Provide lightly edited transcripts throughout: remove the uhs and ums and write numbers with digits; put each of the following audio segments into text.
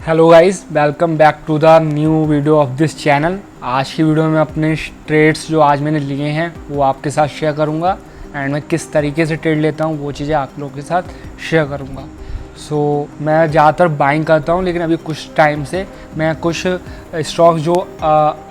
Hello guys, welcome back to the new video of this channel. आज की video में अपने ट्रेड्स जो आज मैंने लिए हैं वो आपके साथ शेयर करूंगा एंड मैं किस तरीके से ट्रेड लेता हूं वो चीज़ें आप लोगों के साथ शेयर करूंगा। मैं ज़्यादातर बाइंग करता हूं, लेकिन अभी कुछ टाइम से मैं कुछ स्टॉक जो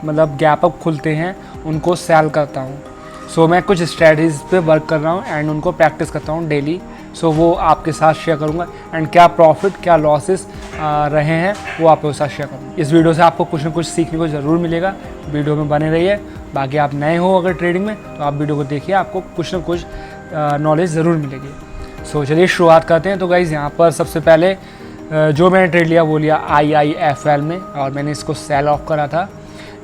मतलब गैप अप खुलते हैं उनको सेल करता हूं। मैं कुछ स्ट्रेटजीज पे वर्क कर रहा हूं एंड उनको प्रैक्टिस करता हूं डेली। वो आपके साथ शेयर करूंगा एंड क्या प्रॉफिट क्या लॉसेस रहे हैं वो आपके साथ शेयर करूँगा। इस वीडियो से आपको कुछ ना कुछ सीखने को ज़रूर मिलेगा, वीडियो में बने रहिए। बाकी आप नए हो अगर ट्रेडिंग में तो आप वीडियो को देखिए, आपको कुछ ना कुछ नॉलेज ज़रूर मिलेगी। चलिए शुरुआत करते हैं। तो गाइज़ यहाँ पर सबसे पहले जो मैंने ट्रेड लिया वो लिया IIFL में और मैंने इसको सेल ऑफ करा था।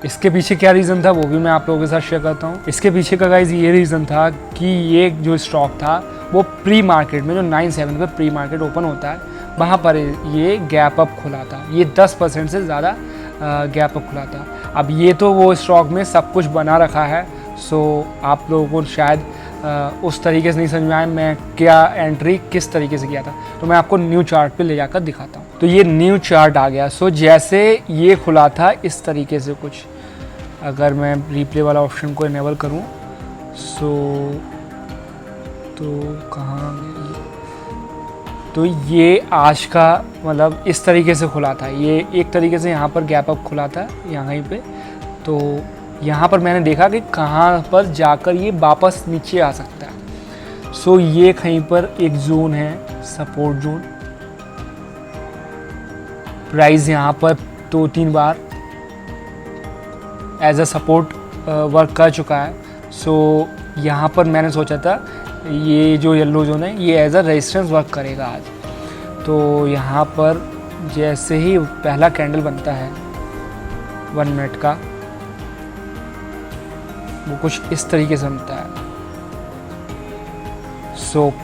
इसके पीछे क्या रीज़न था वो भी मैं आप लोगों के साथ शेयर करता हूँ। इसके पीछे का गाइज़ ये रीज़न था कि ये जो स्टॉक था वो प्री मार्केट में जो 9/7 पे प्री मार्केट ओपन होता है वहाँ पर ये गैप अप खुला था। ये 10% से ज़्यादा गैप अप खुला था। अब ये तो वो स्टॉक में सब कुछ बना रखा है। आप लोगों को शायद उस तरीके से नहीं समझ में आया मैं क्या एंट्री किस तरीके से किया था। तो मैं आपको न्यू चार्ट पे ले जाकर दिखाता हूँ। तो ये न्यू चार्ट आ गया। जैसे ये खुला था इस तरीके से कुछ, अगर मैं रिप्ले वाला ऑप्शन को इनेबल करूँ तो कहाँ गई? तो ये आज का मतलब इस तरीके से खुला था। ये एक तरीके से यहाँ पर गैप अप खुला था यहाँ पे। तो यहाँ पर मैंने देखा कि कहाँ पर जाकर ये वापस नीचे आ सकता है। ये कहीं पर एक जोन है, सपोर्ट जोन। प्राइस यहाँ पर 2-3 बार एज अ सपोर्ट वर्क कर चुका है। यहाँ पर मैंने सोचा था ये जो येलो जोन है ये एज अ रेजिस्टेंस वर्क करेगा आज। तो यहाँ पर जैसे ही पहला कैंडल बनता है 1 मिनट का, वो कुछ इस तरीके से बनता है।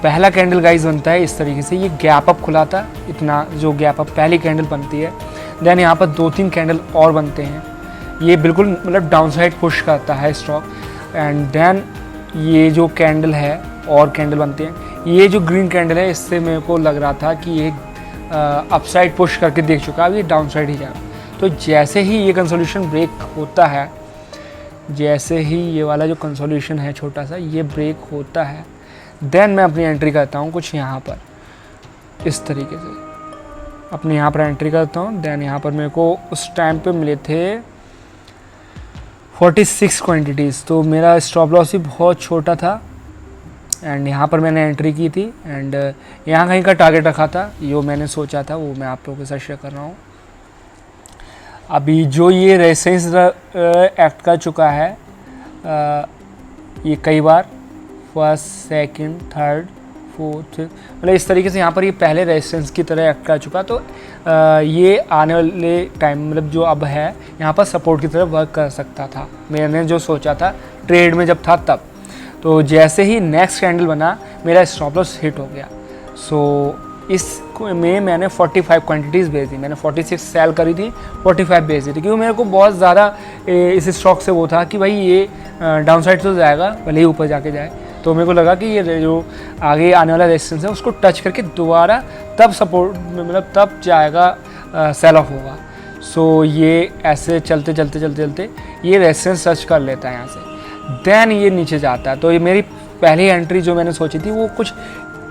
पहला कैंडल गाइस बनता है इस तरीके से। ये गैप अप खुला था इतना, जो गैप अप पहली कैंडल बनती है। देन यहाँ पर 2-3 कैंडल और बनते हैं। ये बिल्कुल मतलब डाउन साइड पुश करता है स्टॉक। एंड देन ये जो कैंडल है और कैंडल बनते हैं। ये जो ग्रीन कैंडल है इससे मेरे को लग रहा था कि ये अपसाइड पुश करके देख चुका है, अब ये डाउन साइड ही जाएगा। तो जैसे ही ये कंसोलिडेशन ब्रेक होता है, जैसे ही ये वाला जो कंसोलिडेशन है छोटा सा ये ब्रेक होता है, देन मैं अपनी एंट्री करता हूँ कुछ यहाँ पर इस तरीके से अपने यहाँ पर एंट्री करता हूँ। देन यहाँ पर मेरे को उस टाइम पे मिले थे 46 क्वांटिटीज़। तो मेरा स्टॉप लॉस भी बहुत छोटा था एंड यहाँ पर मैंने एंट्री की थी एंड यहाँ कहीं का टारगेट रखा था। जो मैंने सोचा था वो मैं आप लोगों के साथ शेयर कर रहा हूँ। अभी जो ये रेजिस्टेंस एक्ट कर चुका है ये कई बार, फर्स्ट सेकंड थर्ड फोर्थ, मतलब इस तरीके से यहाँ पर ये पहले रेजिस्टेंस की तरह एक्ट कर चुका। तो ये आने वाले टाइम मतलब जो अब है यहाँ पर सपोर्ट की तरह वर्क कर सकता था, मैंने जो सोचा था ट्रेड में जब था तब। तो जैसे ही नेक्स्ट कैंडल बना मेरा स्टॉप लॉस हिट हो गया। इसमें मैंने 45 क्वांटिटीज़ भेज दी। मैंने 46 सेल करी थी, 45 भेज दी थी, क्योंकि मेरे को बहुत ज़्यादा इस स्टॉक से वो था कि भाई ये डाउन साइड तो जाएगा भले ही ऊपर जाके जाए। तो मेरे को लगा कि ये जो आगे आने वाला रेजिस्टेंस है उसको टच करके दोबारा तब सपोर्ट मतलब तब जाएगा सेल ऑफ होगा। ये ऐसे चलते चलते चलते चलते ये रेजिस्टेंस टच कर लेता है यहाँ से, देन ये नीचे जाता है। तो ये मेरी पहली एंट्री जो मैंने सोची थी वो कुछ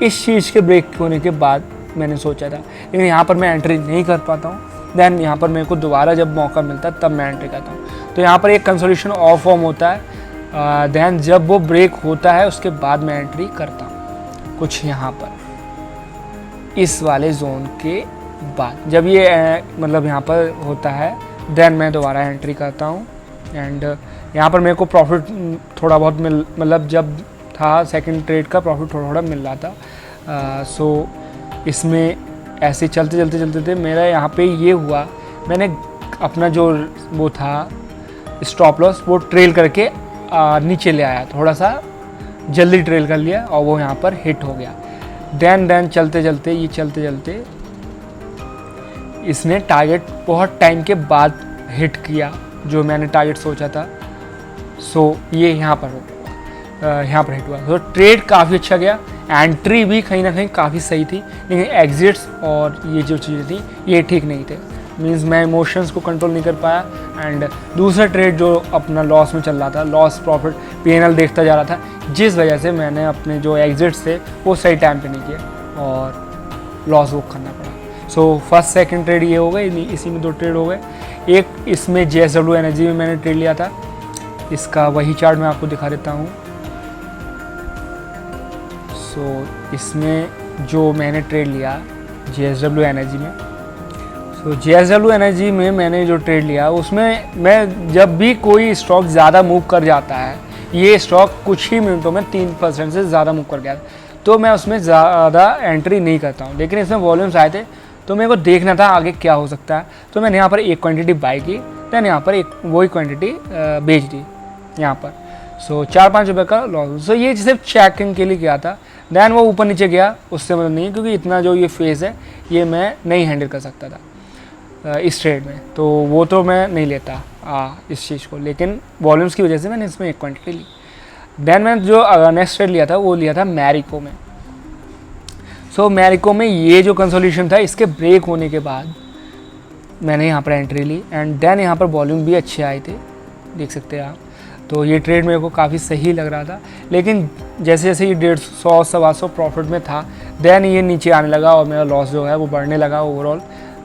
इस चीज़ के ब्रेक होने के बाद मैंने सोचा था, लेकिन यहाँ पर मैं एंट्री नहीं कर पाता हूँ। देन यहाँ पर मेरे को दोबारा जब मौका मिलता है तब मैं एंट्री करता हूँ। तो यहाँ पर एक कंसोलिडेशन ऑफ फॉर्म होता है। देन जब वो ब्रेक होता है उसके बाद मैं एंट्री करता हूँ कुछ यहाँ पर इस वाले जोन के बाद। जब ये मतलब यहाँ पर होता है देन मैं दोबारा एंट्री करता हूँ एंड यहाँ पर मेरे को प्रॉफिट थोड़ा बहुत मतलब जब था सेकंड ट्रेड का प्रॉफिट थोड़ा थोड़ा मिल रहा था। इसमें ऐसे चलते चलते चलते थे मेरा यहाँ पे ये हुआ, मैंने अपना जो वो था स्टॉप लॉस वो ट्रेल करके नीचे ले आया, थोड़ा सा जल्दी ट्रेल कर लिया और वो यहाँ पर हिट हो गया। देन चलते चलते ये चलते चलते इसने टारगेट बहुत टाइम के बाद हिट किया जो मैंने टारगेट सोचा था। ये यहाँ पर हिट हुआ। तो ट्रेड काफ़ी अच्छा गया, एंट्री भी कहीं ना कहीं काफ़ी सही थी, लेकिन एग्जिट्स और ये जो चीज़ें थी ये ठीक नहीं थे। मींस मैं इमोशंस को कंट्रोल नहीं कर पाया, एंड दूसरा ट्रेड जो अपना लॉस में चल रहा था, लॉस प्रॉफिट P&L देखता जा रहा था, जिस वजह से मैंने अपने जो एग्जिट्स थे वो सही टाइम पे नहीं किए और लॉस बुक करना पड़ा। सो फर्स्ट सेकंड ट्रेड ये हो गए, इसी में 2 ट्रेड हो गए। एक इसमें JSW एनर्जी में मैंने ट्रेड लिया था, इसका वही चार्ट मैं आपको दिखा देता हूँ। सो इसमें जो मैंने ट्रेड लिया JSW एनर्जी में, सो JSW एनर्जी में मैंने जो ट्रेड लिया उसमें मैं जब भी कोई स्टॉक ज़्यादा मूव कर जाता है, ये स्टॉक कुछ ही मिनटों में 3% से ज़्यादा मूव कर गया, तो मैं उसमें ज़्यादा एंट्री नहीं करता हूँ। लेकिन इसमें वॉल्यूम्स आए थे तो मेरे को देखना था आगे क्या हो सकता है, तो मैंने यहाँ पर एक क्वांटिटी बाई की, दैन यहाँ पर एक वही क्वांटिटी बेच दी यहाँ पर। सो 4-5 रुपये का लॉस। सो ये सिर्फ चेकिंग के लिए किया था, दैन वो ऊपर नीचे गया, उससे मतलब नहीं है, क्योंकि इतना जो ये फेज़ है ये मैं नहीं हैंडल कर सकता था इस ट्रेड में, तो वो तो मैं नहीं लेता इस चीज़ को। लेकिन वॉल्यूम्स की वजह से मैंने इसमें एक क्वांटिटी ली। दैन मैंने जो नेक्स्ट ट्रेड लिया था वो लिया था मैरिको में। सो मैरिको में ये जो कंसोलिडेशन था, इसके ब्रेक होने के बाद मैंने यहाँ पर एंट्री ली, एंड देन यहाँ पर वॉल्यूम भी अच्छे आए थे, देख सकते हैं आप। तो ये ट्रेड मेरे को काफ़ी सही लग रहा था, लेकिन जैसे जैसे ये 150-125 प्रॉफिट में था, देन ये नीचे आने लगा और मेरा लॉस जो है वो बढ़ने लगा ओवरऑल।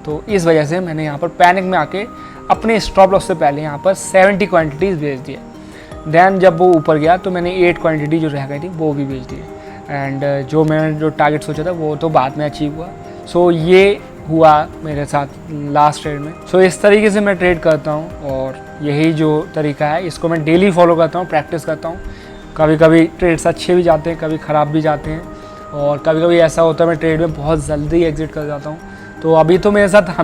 तो इस वजह से मैंने यहाँ पर पैनिक में आके अपने स्टॉप लॉस से पहले यहाँ पर 70 क्वान्टिटीज़ बेच दिए। देन जब वो ऊपर गया तो मैंने 8 क्वान्टिटी जो रह गई थी वो भी बेच दिए, एंड जो मैंने जो टारगेट सोचा था वो तो बाद में अचीव हुआ। सो ये हुआ मेरे साथ लास्ट ट्रेड में। सो इस तरीके से मैं ट्रेड करता हूँ, और यही जो तरीका है इसको मैं डेली फॉलो करता हूँ, प्रैक्टिस करता हूँ। कभी कभी ट्रेड्स अच्छे भी जाते हैं, कभी ख़राब भी जाते हैं, और कभी कभी ऐसा होता है मैं ट्रेड में बहुत जल्दी एग्जिट कर जाता हूँ। तो अभी तो मेरे साथ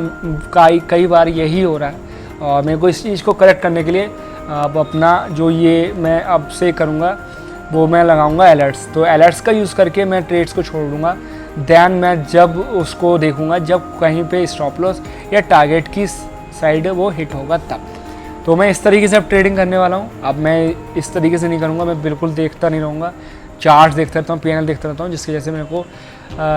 कई बार यही हो रहा है, और मेरे को इस चीज़ को करेक्ट करने के लिए अब अपना जो ये मैं अब से करूँगा वो मैं लगाऊंगा अलर्ट्स। तो अलर्ट्स का यूज़ करके मैं ट्रेड्स को छोड़ दूँगा। दैन मैं जब उसको देखूँगा जब कहीं पे स्टॉप लॉस या टारगेट की साइड वो हिट होगा तब। तो मैं इस तरीके से अब ट्रेडिंग करने वाला हूँ। अब मैं इस तरीके से नहीं करूँगा, मैं बिल्कुल देखता नहीं रहूँगा, चार्ट्स देखता रहता हूँ, P&L देखता रहता हूँ, जिसकी वजह से मेरे को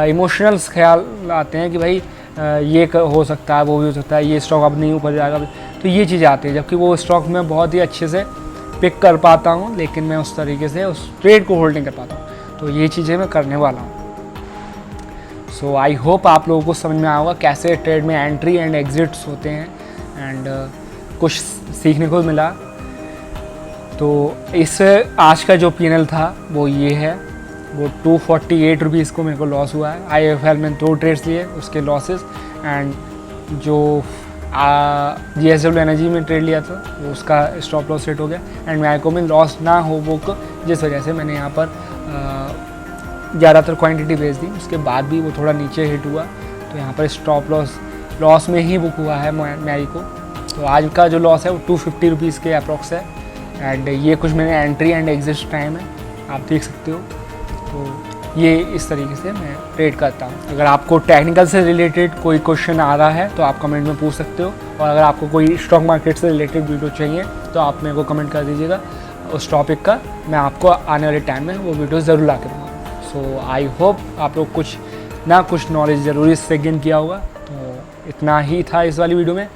इमोशनल्स ख्याल आते हैं कि भाई ये हो सकता है, वो भी हो सकता है, ये स्टॉक अब नहीं ऊपर जाएगा, तो ये चीज़ें आती है। जबकि वो स्टॉक मैं बहुत ही अच्छे से पिक कर पाता हूँ, लेकिन मैं उस तरीके से उस ट्रेड को होल्ड नहीं कर पाता हूँ। तो ये चीज़ें मैं करने वाला हूँ। सो आई होप आप लोगों को समझ में आया होगा कैसे ट्रेड में एंट्री एंड एग्जिट्स होते हैं, एंड कुछ सीखने को मिला। तो इस आज का जो P&L था वो ये है, वो 248 रुपीज़ को मेरे को लॉस हुआ है। IIFL में 2 ट्रेड्स लिए, उसके लॉसेस, एंड जो JSW एनर्जी में ट्रेड लिया था वो उसका स्टॉप लॉस रेट हो गया, एंड मैरिको में लॉस ना हो वो को, जिस वजह से मैंने यहाँ पर ज़्यादातर क्वांटिटी बेच दी। उसके बाद भी वो थोड़ा नीचे हिट हुआ, तो यहाँ पर स्टॉप लॉस में ही बुक हुआ है मैरिको। तो आज का जो लॉस है वो 250 रुपीज़ के अप्रॉक्स है, एंड ये कुछ मैंने एंट्री एंड एग्जिट टाइम है, आप देख सकते हो। तो ये इस तरीके से मैं ट्रेड करता हूँ। अगर आपको टेक्निकल से रिलेटेड कोई क्वेश्चन आ रहा है तो आप कमेंट में पूछ सकते हो, और अगर आपको कोई स्टॉक मार्केट से रिलेटेड वीडियो चाहिए तो आप मेरे को कमेंट कर दीजिएगा उस टॉपिक का, मैं आपको आने वाले टाइम में वो वीडियो ज़रूर ला के दूँगा। सो आई होप आप लोग कुछ ना कुछ नॉलेज ज़रूर इससे गेन किया होगा। तो इतना ही था इस वाली वीडियो में,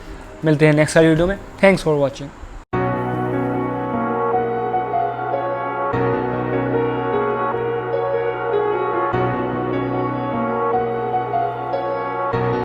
मिलते हैं नेक्स्ट वाली वीडियो में। Thanks for watching.